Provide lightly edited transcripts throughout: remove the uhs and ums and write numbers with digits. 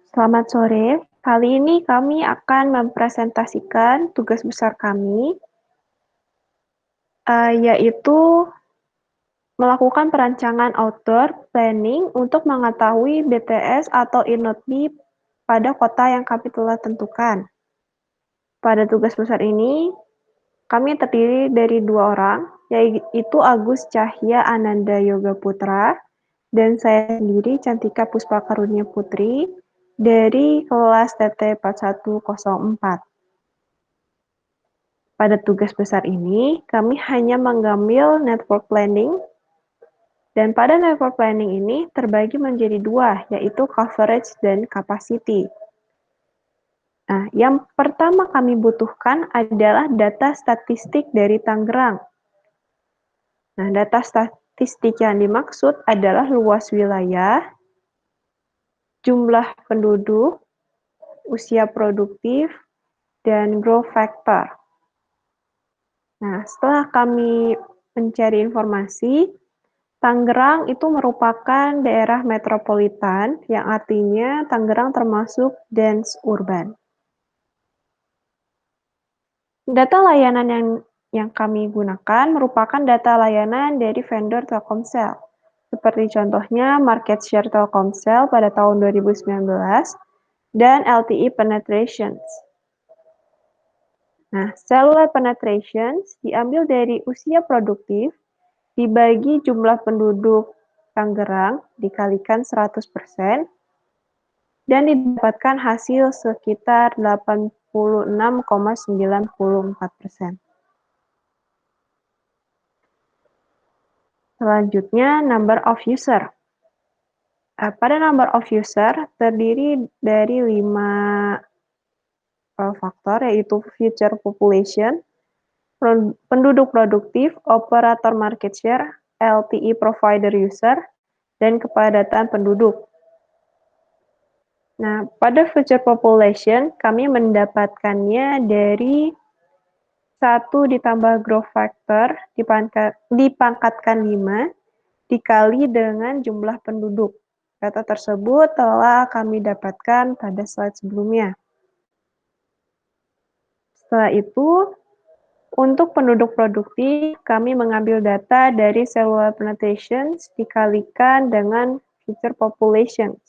Selamat sore. Kali ini kami akan mempresentasikan tugas besar kami, yaitu melakukan perancangan outdoor planning untuk mengetahui BTS atau INOTBI pada kota yang kami telah tentukan. Pada tugas besar ini, kami terdiri dari 2 orang, yaitu Agus Cahya Ananda Yoga Putra dan saya sendiri Cantika Puspa Karunia Putri dari kelas TT 4104. Pada tugas besar ini, kami hanya mengambil network planning, dan pada network planning ini terbagi menjadi 2, yaitu coverage dan capacity. Nah, yang pertama kami butuhkan adalah data statistik dari Tangerang. Nah, data statistik yang dimaksud adalah luas wilayah, jumlah penduduk, usia produktif, dan growth factor. Nah, setelah kami mencari informasi, Tangerang itu merupakan daerah metropolitan, yang artinya Tangerang termasuk dense urban. Data layanan yang kami gunakan merupakan data layanan dari vendor Telkomsel, seperti contohnya market share Telkomsel pada tahun 2019 dan LTE penetrations. Nah, cellular penetrations diambil dari usia produktif dibagi jumlah penduduk Tangerang dikalikan 100% dan didapatkan hasil sekitar 86,94%. Selanjutnya, number of user. Pada number of user terdiri dari 5 faktor, yaitu future population, penduduk produktif, operator market share, LTE provider user, dan kepadatan penduduk. Nah, pada future population, kami mendapatkannya dari 1 ditambah growth factor dipangkatkan 5 dikali dengan jumlah penduduk. Data tersebut telah kami dapatkan pada slide sebelumnya. Setelah itu, untuk penduduk produktif, kami mengambil data dari cellular penetrations dikalikan dengan future populations.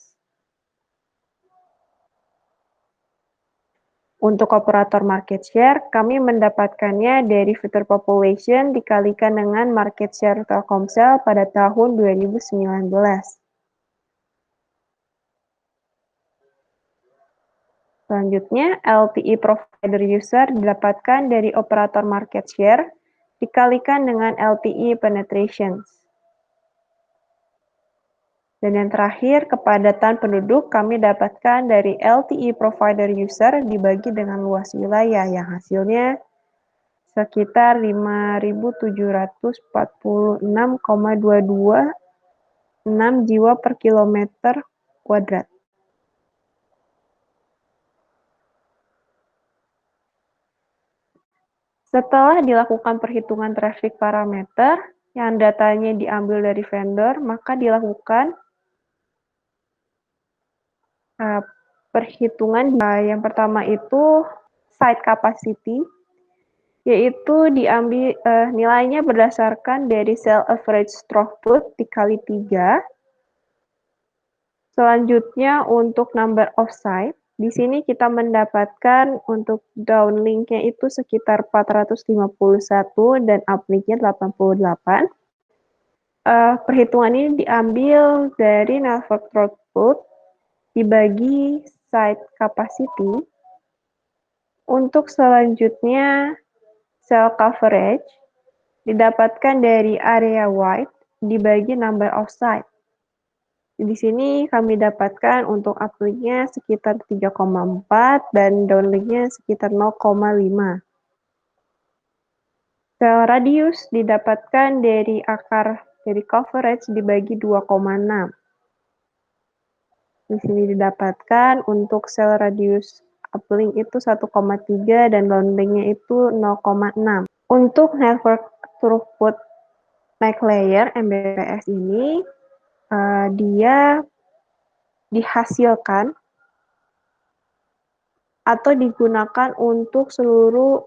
Untuk operator market share, kami mendapatkannya dari future population dikalikan dengan market share Telkomsel pada tahun 2019. Selanjutnya, LTE provider user didapatkan dari operator market share dikalikan dengan LTE penetrations. Dan yang terakhir, kepadatan penduduk kami dapatkan dari LTE provider user dibagi dengan luas wilayah, yang hasilnya sekitar 5.746,226 jiwa per kilometer kuadrat. Setelah dilakukan perhitungan traffic parameter, yang datanya diambil dari vendor, maka dilakukan perhitungan. Yang pertama itu site capacity, yaitu diambil nilainya berdasarkan dari cell average throughput dikali 3. Selanjutnya untuk number of site, di sini kita mendapatkan untuk downlink-nya itu sekitar 451 dan uplink-nya 88. Perhitungan ini diambil dari network throughput dibagi site capacity. Untuk selanjutnya cell coverage didapatkan dari area wide dibagi number of site. Di sini kami dapatkan untuk uplink-nya sekitar 3,4 dan downlink-nya sekitar 0,5. Cell radius didapatkan dari akar dari coverage dibagi 2,6. Di sini didapatkan untuk cell radius uplink itu 1,3 dan downlink-nya itu 0,6. Untuk network throughput MAC layer MBPS ini dia dihasilkan atau digunakan untuk seluruh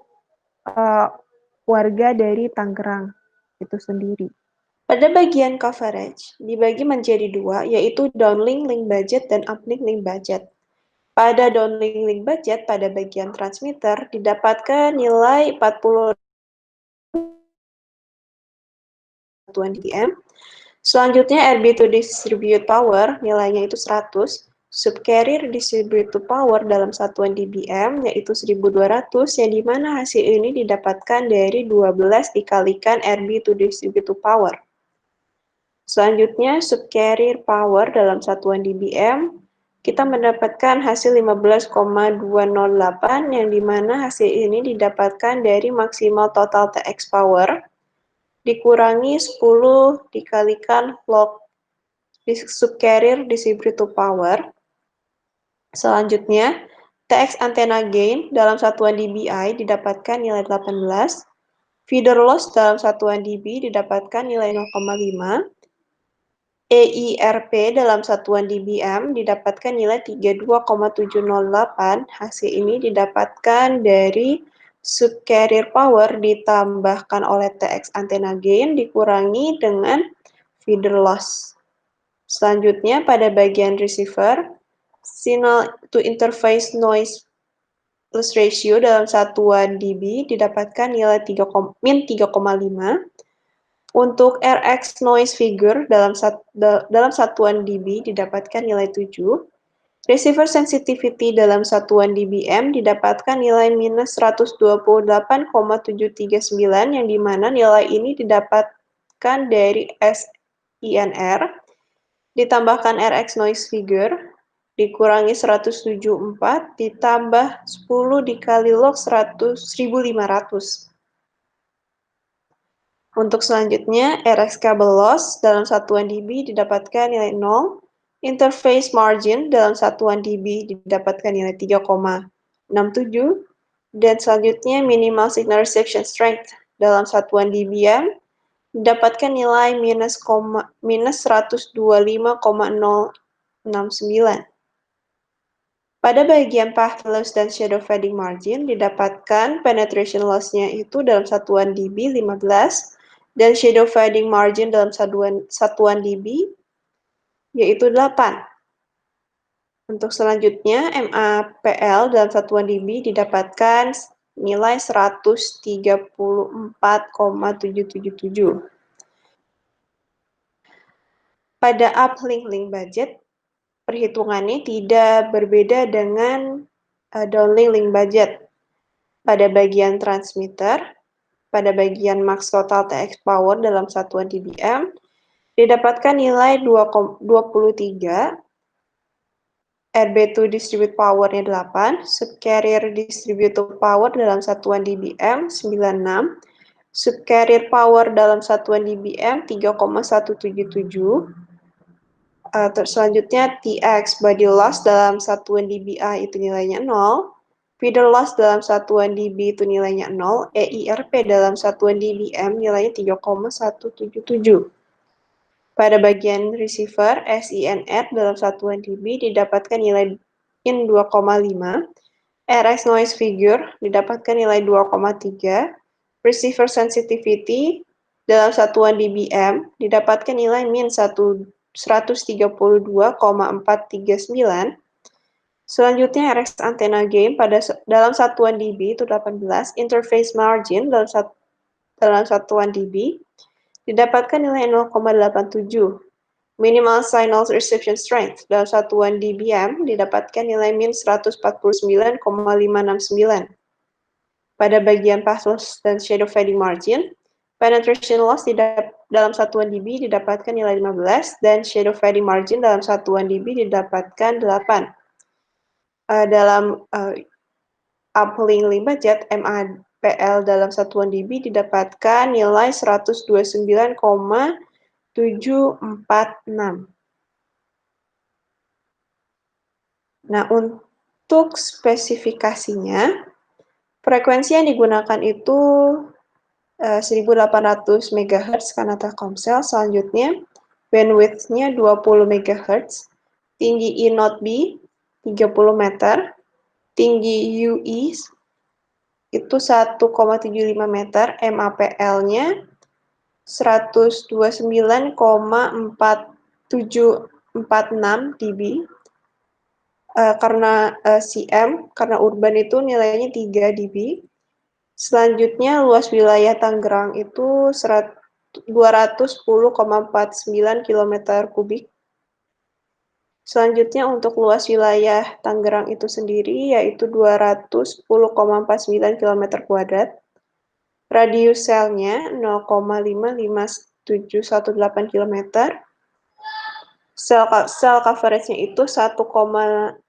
warga dari Tangerang itu sendiri. Pada bagian coverage, dibagi menjadi dua, yaitu downlink link budget dan uplink link budget. Pada downlink link budget, pada bagian transmitter, didapatkan nilai 40 dBm. Selanjutnya RB to distribute power, nilainya itu 100. Subcarrier distribute to power dalam satuan dBm, yaitu 1200, yang dimana hasil ini didapatkan dari 12 dikalikan RB to distribute to power. Selanjutnya, subcarrier power dalam satuan dBm, kita mendapatkan hasil 15,208, yang dimana hasil ini didapatkan dari maksimal total TX power, dikurangi 10 dikalikan log subcarrier distribute to power. Selanjutnya, TX antena gain dalam satuan dBi didapatkan nilai 18, feeder loss dalam satuan dB didapatkan nilai 0,5, EIRP dalam satuan dBm didapatkan nilai 32,708. Hasil ini didapatkan dari subcarrier power ditambahkan oleh TX antena gain dikurangi dengan feeder loss. Selanjutnya pada bagian receiver, signal to interface noise plus ratio dalam satuan dB didapatkan nilai min 3,5. Untuk Rx noise figure dalam satuan dB didapatkan nilai 7. Receiver sensitivity dalam satuan dBm didapatkan nilai minus 128,739, yang dimana nilai ini didapatkan dari SINR, ditambahkan Rx noise figure, dikurangi 174, ditambah 10 dikali log 1500. Untuk selanjutnya, Rx cable loss dalam satuan dB didapatkan nilai 0, interface margin dalam satuan dB didapatkan nilai 3,67, dan selanjutnya minimal signal reception strength dalam satuan dBm didapatkan nilai minus 125,069. Pada bagian path loss dan shadow fading margin didapatkan penetration loss-nya itu dalam satuan dB 15 dan shadow fading margin dalam satuan dB yaitu 8. Untuk selanjutnya MAPL dalam satuan dB didapatkan nilai 134,777. Pada uplink link budget, perhitungannya tidak berbeda dengan downlink link budget. Pada bagian transmitter, pada bagian max total TX power dalam satuan dBm, didapatkan nilai 23, RB2 distribute power-nya 8, subcarrier distribute power dalam satuan dBm 96, subcarrier power dalam satuan dBm 3,177, selanjutnya TX body loss dalam satuan dBi itu nilainya 0, feeder loss dalam satuan dB itu nilainya 0, EIRP dalam satuan dBm nilainya 3,177. Pada bagian receiver, SINR dalam satuan dB didapatkan nilai in 2,5, Rx noise figure didapatkan nilai 2,3, receiver sensitivity dalam satuan dBm didapatkan nilai min 132,439. Selanjutnya Rx antena gain dalam satuan dB itu 18, interface margin dalam satuan dB didapatkan nilai 0,87. Minimal signal reception strength dalam satuan dBm didapatkan nilai min 149,569. Pada bagian path loss dan shadow fading margin, penetration loss dalam satuan dB didapatkan nilai 15 dan shadow fading margin dalam satuan dB didapatkan 8. Dalam uplink link budget, MAPL dalam satuan dB didapatkan nilai 129,746. Nah, untuk spesifikasinya, frekuensi yang digunakan itu 1800 MHz karena Telkomsel. Selanjutnya, bandwidth-nya 20 MHz, tinggi I0B 30 meter, tinggi UI itu 1,75 meter, MAPL-nya 129,4746 dB. Karena cm, karena urban itu nilainya 3 dB. Selanjutnya luas wilayah Tangerang itu 210,49 km kubik. Selanjutnya untuk luas wilayah Tangerang itu sendiri yaitu 210,49 km kuadrat. Radius selnya 0,55718 km. Sel coverage-nya itu 1,8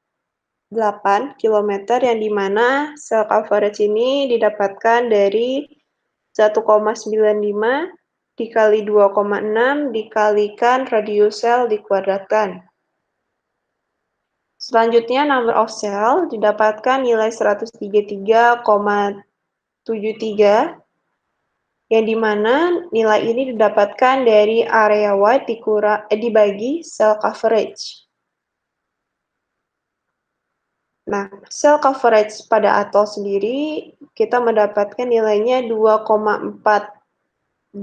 km yang dimana sel coverage ini didapatkan dari 1,95 dikali 2,6 dikalikan radius sel dikuadratkan. Selanjutnya number of cell didapatkan nilai 133,73 yang dimana nilai ini didapatkan dari area wide dibagi cell coverage. Nah, cell coverage pada atol sendiri kita mendapatkan nilainya 2,426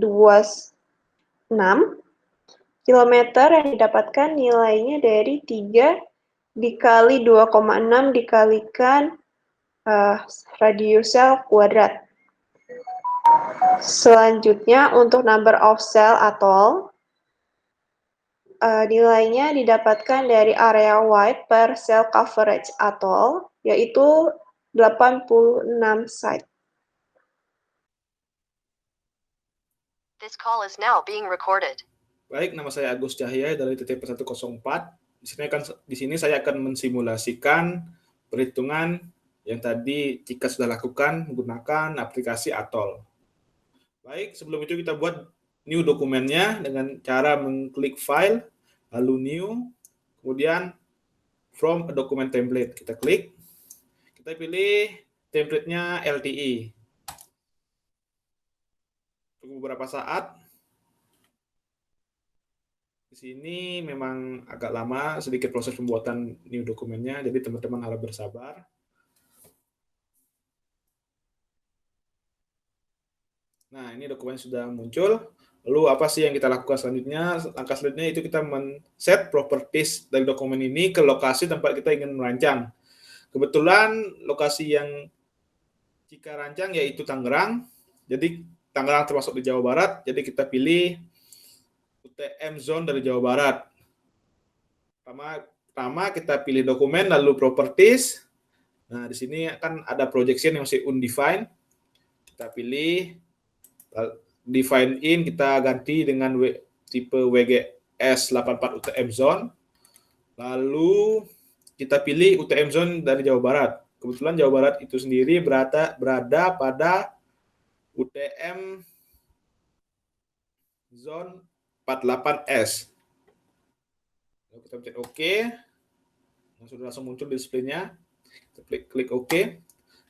km yang didapatkan nilainya dari 3 dikali 2,6 dikalikan radius sel kuadrat. Selanjutnya untuk number of cell atol, nilainya didapatkan dari area wide per cell coverage atol, yaitu 86 site. This call is now being recorded. Baik, nama saya Agus Cahya dari TTP 104. Di sini saya akan mensimulasikan perhitungan yang tadi jika sudah lakukan menggunakan aplikasi Atol. Baik, sebelum itu kita buat new dokumennya dengan cara mengklik file, lalu new, kemudian from a document template. Kita klik, kita pilih template-nya LTE. Tunggu beberapa saat. Di sini memang agak lama sedikit proses pembuatan new dokumennya, jadi teman-teman harap bersabar. Nah, ini dokumen sudah muncul. Lalu apa sih yang kita lakukan selanjutnya? Langkah selanjutnya itu kita men-set properties dari dokumen ini ke lokasi tempat kita ingin merancang. Kebetulan lokasi yang jika rancang yaitu Tangerang. Jadi Tangerang termasuk di Jawa Barat, jadi kita pilih UTM Zone dari Jawa Barat. Pertama kita pilih dokumen, lalu properties. Nah, di sini kan ada projection yang masih undefined. Kita pilih define in, kita ganti dengan tipe WGS 84 UTM Zone. Lalu kita pilih UTM Zone dari Jawa Barat. Kebetulan Jawa Barat itu sendiri berada pada UTM Zone 48S. Lalu kita pencet OK. Nah, sudah langsung muncul displaynya. Kita klik OK.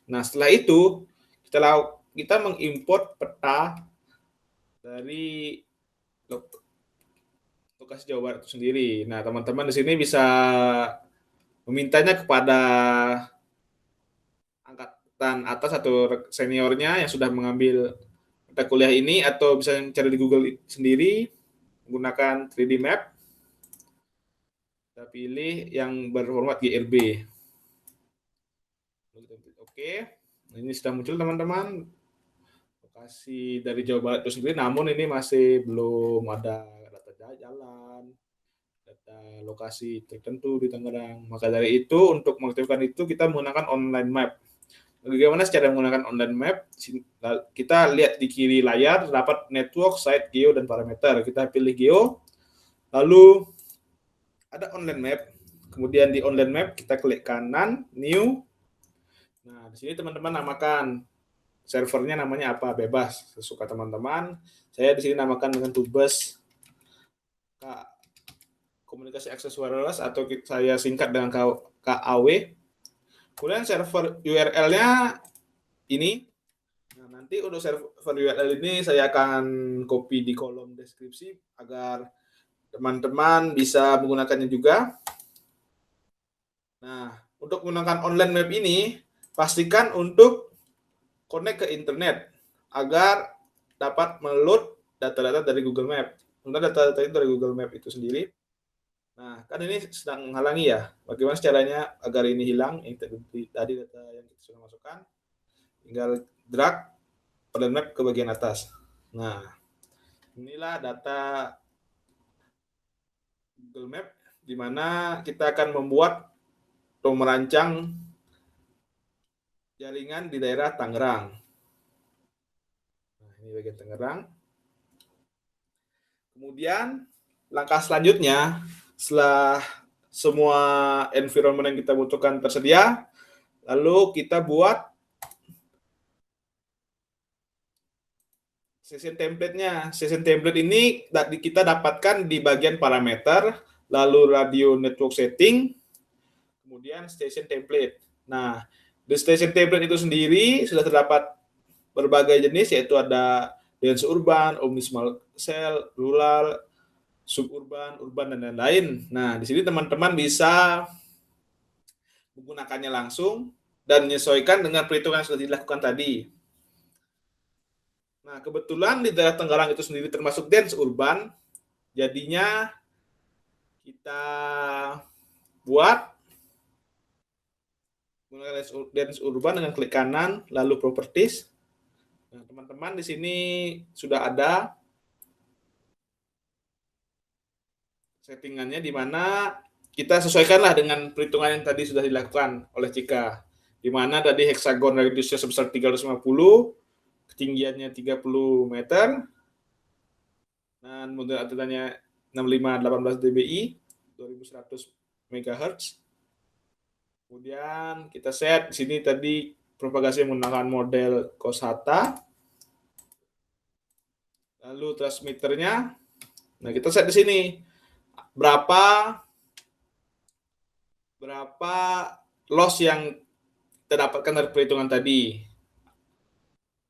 Nah, setelah itu kita mengimport peta dari lokasi Jawa Barat itu sendiri. Nah, teman-teman di sini bisa memintanya kepada angkatan atas atau seniornya yang sudah mengambil mata kuliah ini, atau bisa cari di Google sendiri menggunakan 3D Map. Kita pilih yang berformat GLB. Oke, ini sudah muncul teman-teman lokasi dari Jawa Barat itu sendiri, namun ini masih belum ada data jalan, data lokasi tertentu di Tangerang. Maka dari itu untuk mengaktifkan itu kita menggunakan online map. Bagaimana cara menggunakan online map? Kita lihat di kiri layar dapat network, site, geo, dan parameter. Kita pilih geo, lalu ada online map. Kemudian di online map kita klik kanan, new. Nah, di sini teman-teman namakan servernya namanya apa, bebas sesuka teman-teman. Saya di sini namakan dengan Tubes Komunikasi Akses Wireless, atau saya singkat dengan KAW. Kemudian server URL-nya ini. Nah, nanti untuk server URL ini saya akan copy di kolom deskripsi agar teman-teman bisa menggunakannya juga. Nah, untuk menggunakan online map ini, pastikan untuk connect ke internet agar dapat meload data-data dari Google Map. Untuk data-data itu dari Google Map itu sendiri. Nah, kan ini sedang menghalangi ya. Bagaimana caranya agar ini hilang? Yang tadi data yang kita sudah masukkan, tinggal drag online map ke bagian atas. Nah, inilah data Google Map di mana kita akan membuat atau merancang jaringan di daerah Tangerang. Nah, ini bagian Tangerang. Kemudian langkah selanjutnya setelah semua environment yang kita butuhkan tersedia, lalu kita buat session template-nya. Session template ini kita dapatkan di bagian parameter, lalu radio network setting, kemudian station template. Nah, di station template itu sendiri sudah terdapat berbagai jenis, yaitu ada dense urban, omnismal cell, rural, suburban, urban, dan lain-lain. Nah, di sini teman-teman bisa menggunakannya langsung dan menyesuaikan dengan perhitungan yang sudah dilakukan tadi. Nah, kebetulan di daerah Tangerang itu sendiri termasuk dense urban, jadinya kita buat menggunakan dense urban dengan klik kanan, lalu properties. Nah, teman-teman di sini sudah ada settingannya di mana kita sesuaikanlah dengan perhitungan yang tadi sudah dilakukan oleh Cika. Di mana tadi heksagon radiusnya sebesar 350, ketinggiannya 30 meter, dan model aturannya 6518 dBi, 2100 MHz. Kemudian kita set di sini tadi propagasi menggunakan model Cosata. Lalu transmitternya, nah kita set di sini berapa loss yang kita dapatkan dari perhitungan tadi.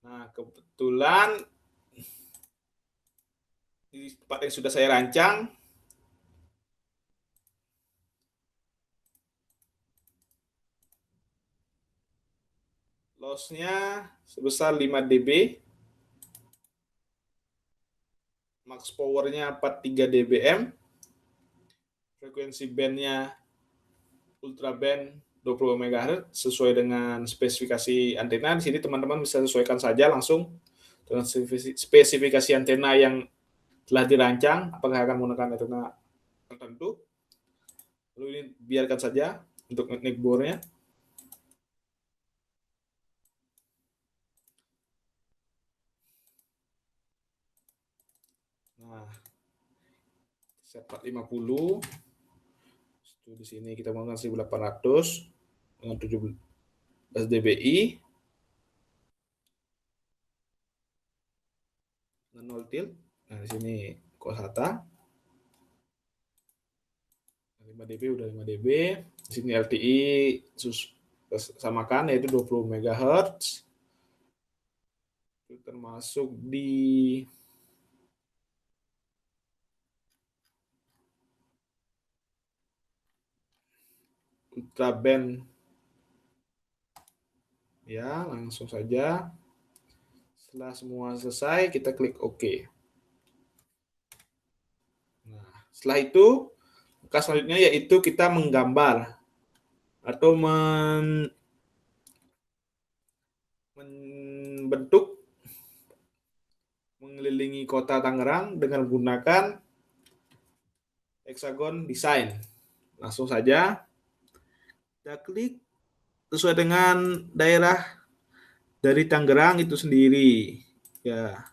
Nah, kebetulan di tempat yang sudah saya rancang, loss-nya sebesar 5 dB, max power-nya 43 dBm, frekuensi band-nya ultra band 20 MHz sesuai dengan spesifikasi antena. Di sini teman-teman bisa sesuaikan saja langsung dengan spesifikasi antena yang telah dirancang, apakah akan menggunakan antena tertentu. Lalu ini biarkan saja untuk neckbore-nya. Nah, set 450. Di sini kita menggunakan 1800 dengan 17 dBi dengan 0 tilt. Nah, di sini Cosata 5 dB udah 5 dB. Di sini LTI samakan yaitu 20 MHz. Itu termasuk di ultra band. Ya, langsung saja. Setelah semua selesai, kita klik OK. Nah, setelah itu, langkah selanjutnya yaitu kita menggambar atau membentuk mengelilingi kota Tangerang dengan menggunakan hexagon design. Langsung saja kita klik sesuai dengan daerah dari Tangerang itu sendiri. Ya.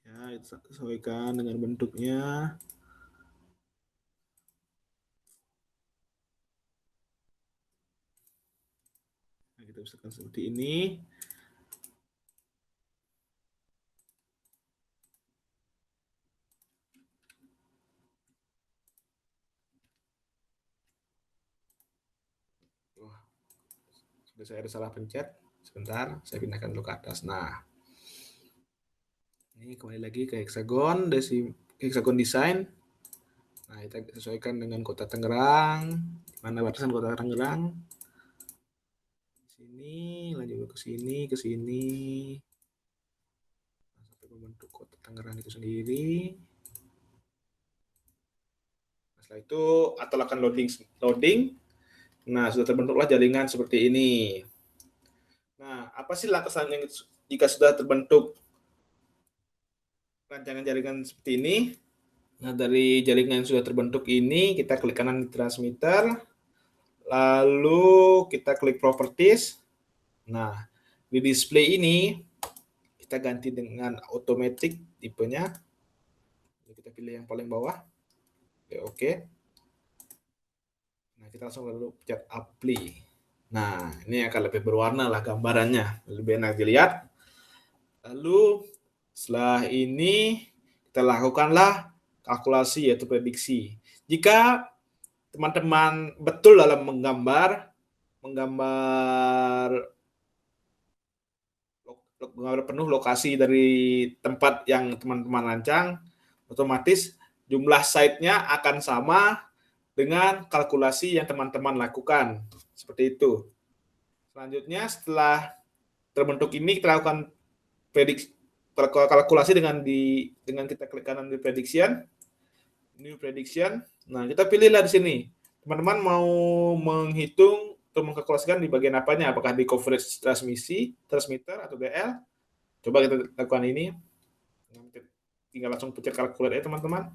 Ya, sesuaikan dengan bentuknya. Nah, kita bisa seperti ini. Wah, sudah saya ada salah pencet. Sebentar, saya pindahkan dulu ke atas. Nah, ini kembali lagi ke hexagon, hexagon design. Nah, kita sesuaikan dengan kota Tangerang. Mana batasan kota Tangerang? Sini, lanjut ke sini, sampai membentuk kota Tangerang itu sendiri. Nah, setelah itu atau akan loading. Nah, sudah terbentuklah jaringan seperti ini. Nah, apa sih langkah selanjutnya jika sudah terbentuk rancangan jaringan seperti ini? Nah, dari jaringan yang sudah terbentuk ini, kita klik kanan di transmitter, lalu kita klik properties. Nah, di display ini, kita ganti dengan automatic tipenya. Kita pilih yang paling bawah. Oke. Nah, kita langsung lalu pencet apply. Nah, ini akan lebih berwarna lah gambarannya, lebih enak dilihat. Lalu, setelah ini, kita lakukanlah kalkulasi yaitu prediksi. Jika teman-teman betul dalam menggambar penuh lokasi dari tempat yang teman-teman rancang, otomatis jumlah site-nya akan sama dengan kalkulasi yang teman-teman lakukan. Seperti itu. Selanjutnya, setelah terbentuk ini, kita lakukan kalkulasi dengan kita klik kanan di prediction, new prediction. Nah, kita pilihlah di sini. Teman-teman mau menghitung atau mengkalkulasikan di bagian apanya? Apakah di coverage transmitter atau DL? Coba kita lakukan ini. Tinggal langsung pencet calculate ya teman-teman.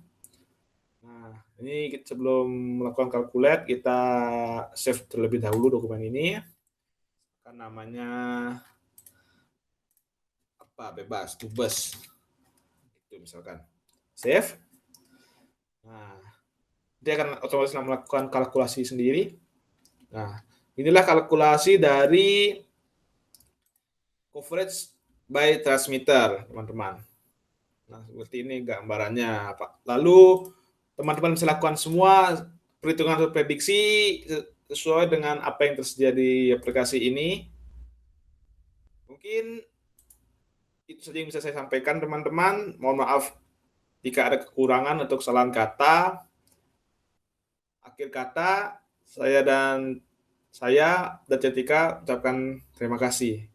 Nah, ini sebelum melakukan calculate, kita save terlebih dahulu dokumen ini. Kan namanya apa? Bebas, tubes. Itu misalkan. Save. Nah, dia akan otomatis melakukan kalkulasi sendiri. Nah, inilah kalkulasi dari coverage by transmitter, teman-teman. Nah, seperti ini gambarannya, Pak. Lalu, teman-teman bisa lakukan semua perhitungan atau prediksi sesuai dengan apa yang tersedia di aplikasi ini. Mungkin itu saja yang bisa saya sampaikan, teman-teman. Mohon maaf jika ada kekurangan atau kesalahan kata. Akhir kata, saya dan Cetika ucapkan terima kasih.